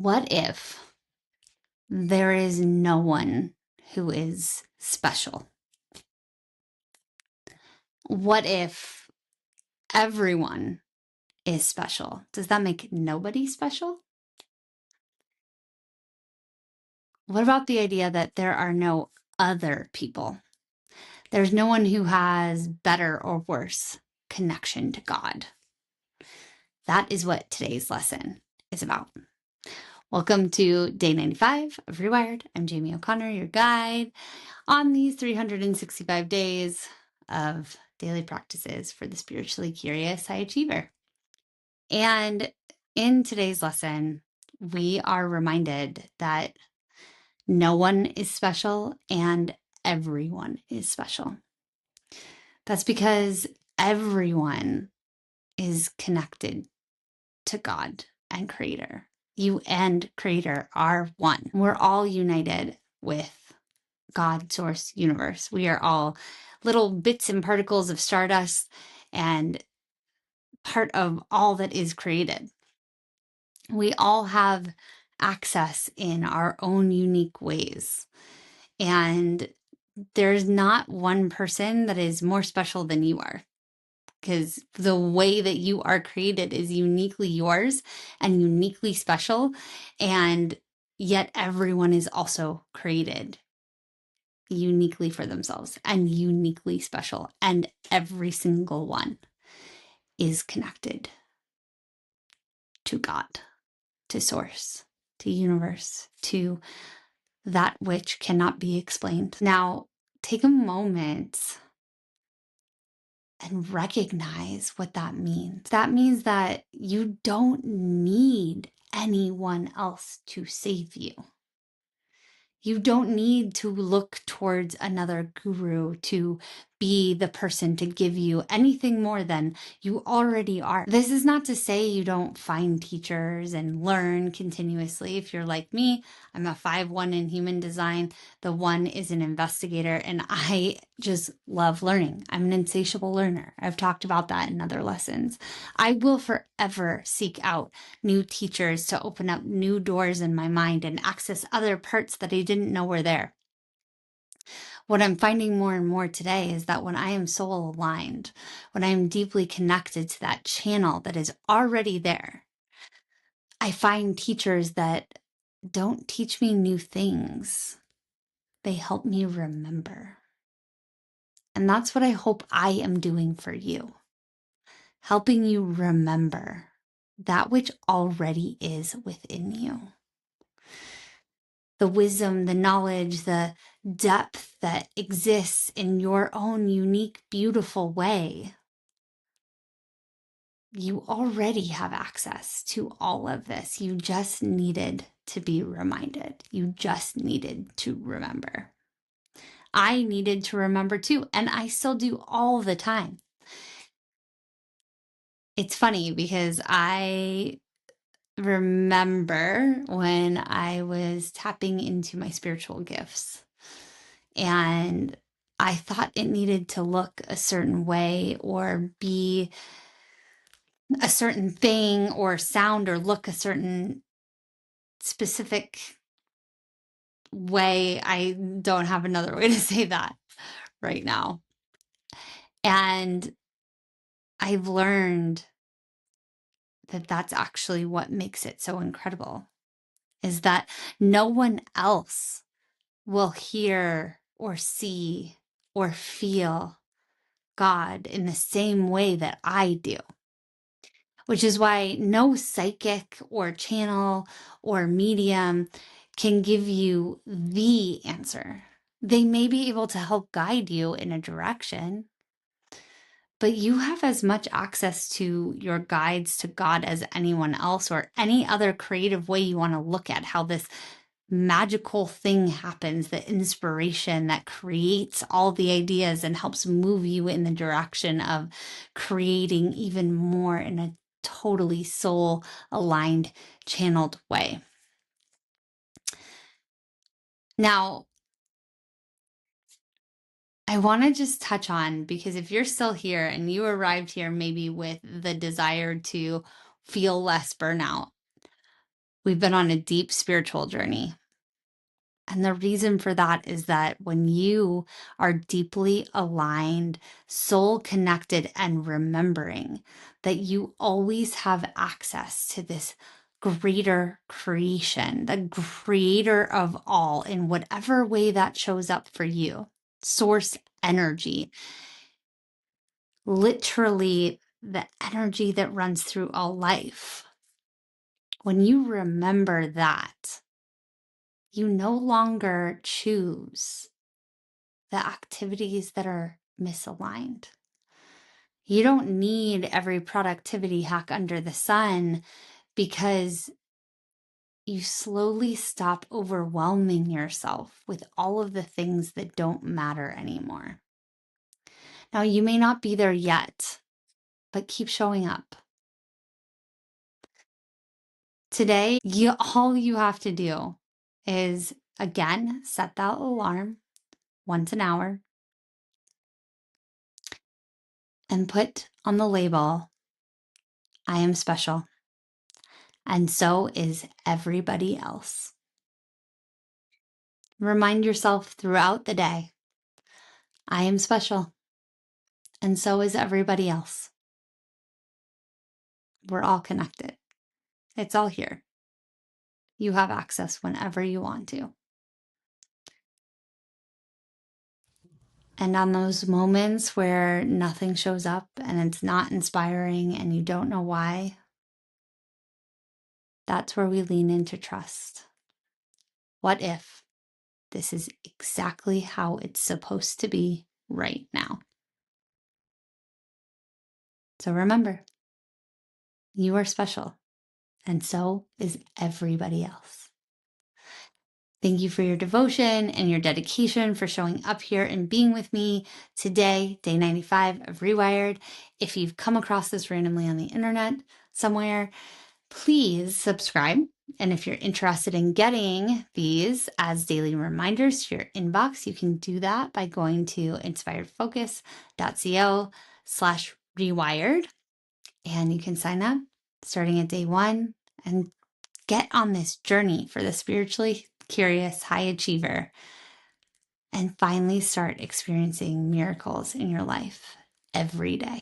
What if there is no one who is special? What if everyone is special? Does that make nobody special? What about the idea that there are no other people? There's no one who has better or worse connection to God. That is what today's lesson is about. Welcome to day 95 of Rewired. I'm Jamie O'Connor, your guide on these 365 days of daily practices for the spiritually curious high achiever. And in today's lesson, we are reminded that no one is special and everyone is special. That's because everyone is connected to God and Creator. You and Creator are one. We're all united with God, Source, Universe. We are all little bits and particles of stardust and part of all that is created. We all have access in our own unique ways. And there's not one person that is more special than you are, because the way that you are created is uniquely yours and uniquely special. And yet everyone is also created uniquely for themselves and uniquely special. And every single one is connected to God, to Source, to Universe, to that which cannot be explained. Now, take a moment and recognize what that means. That means that you don't need anyone else to save you. You don't need to look towards another guru to be the person to give you anything more than you already are. This is not to say you don't find teachers and learn continuously. If you're like me, I'm a 5-1 in human design. The 1 is an investigator, and I just love learning. I'm an insatiable learner. I've talked about that in other lessons. I will forever seek out new teachers to open up new doors in my mind and access other parts that I didn't know were there. What I'm finding more and more today is that when I am soul aligned, when I am deeply connected to that channel that is already there, I find teachers that don't teach me new things. They help me remember. And that's what I hope I am doing for you. Helping you remember that which already is within you. The wisdom, the knowledge, the depth that exists in your own unique, beautiful way. You already have access to all of this. You just needed to be reminded. You just needed to remember. I needed to remember too, and I still do all the time. It's funny because I remember when I was tapping into my spiritual gifts, and I thought it needed to look a certain way or be a certain thing or sound or look a certain specific way. I don't have another way to say that right now. And I've learned that that's actually what makes it so incredible, is that no one else will hear or see or feel God in the same way that I do. Which is why no psychic or channel or medium can give you the answer. They may be able to help guide you in a direction, but you have as much access to your guides to God as anyone else, or any other creative way you want to look at how this magical thing happens, the inspiration that creates all the ideas and helps move you in the direction of creating even more in a totally soul aligned, channeled way. Now, I want to just touch on, because if you're still here and you arrived here maybe with the desire to feel less burnout, We've been on a deep spiritual journey. And the reason for that is that when you are deeply aligned, soul connected, and remembering that you always have access to this greater creation, the creator of all, in whatever way that shows up for you, source energy, literally the energy that runs through all life. When you remember that, you no longer choose the activities that are misaligned. You don't need every productivity hack under the sun because you slowly stop overwhelming yourself with all of the things that don't matter anymore. Now, you may not be there yet, but keep showing up. Today, all you have to do is, again, set that alarm once an hour and put on the label, I am special, and so is everybody else. Remind yourself throughout the day, I am special, and so is everybody else. We're all connected. It's all here. You have access whenever you want to. And on those moments where nothing shows up and it's not inspiring and you don't know why, that's where we lean into trust. What if this is exactly how it's supposed to be right now? So remember, you are special, and so is everybody else. Thank you for your devotion and your dedication for showing up here and being with me today, day 95 of Rewired. If you've come across this randomly on the internet somewhere, please subscribe. And if you're interested in getting these as daily reminders to your inbox, you can do that by going to inspiredfocus.co/rewired. And you can sign up starting at day 1 and get on this journey for the spiritually curious high achiever and finally start experiencing miracles in your life every day.